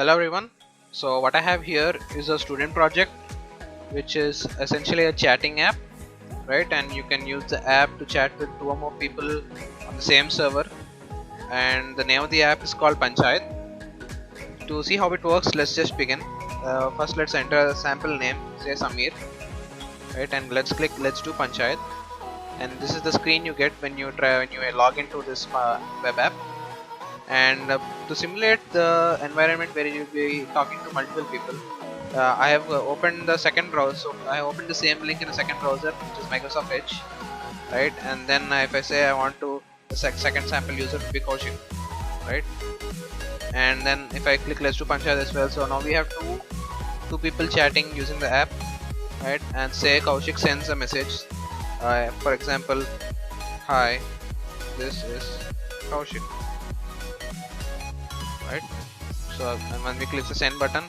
Hello everyone. So what I have here is a student project which is essentially a chatting app, right? And you can use the app to chat with 2 or more people on the same server, and the name of the app is called Panchayat. To see how it works, let's just begin. First let's enter a sample name, say Samir, right? And let's do Panchayat, and this is the screen you get when you log into this web app. And to simulate the environment where you'll be talking to multiple people, I have opened the second browser. So I opened the same link in a second browser, which is Microsoft Edge, right? And then if I say I want to the second sample user to be Kaushik, right? And then if I click let's do Panchayat as well, so now we have two people chatting using the app, right? And say Kaushik sends a message, for example, hi, this is Kaushik, right? So and when we click the send button,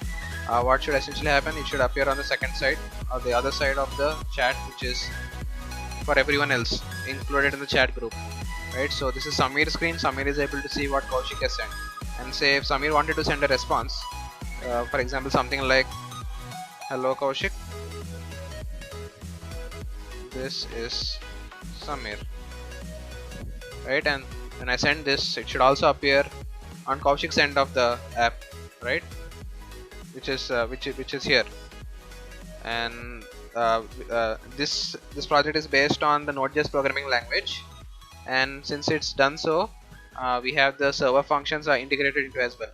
what should essentially happen? It should appear on the second side or the other side of the chat, which is for everyone else included in the chat group, right? So this is Samir's screen. Samir is able to see what Kaushik has sent, and say if Samir wanted to send a response, for example something like hello Kaushik, this is Samir, right? And when I send this, it should also appear on Kaushik's end of the app, right? Which is here. And this project is based on the Node.JS programming language, and since it's done so, we have the server functions are integrated into as well.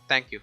Thank you.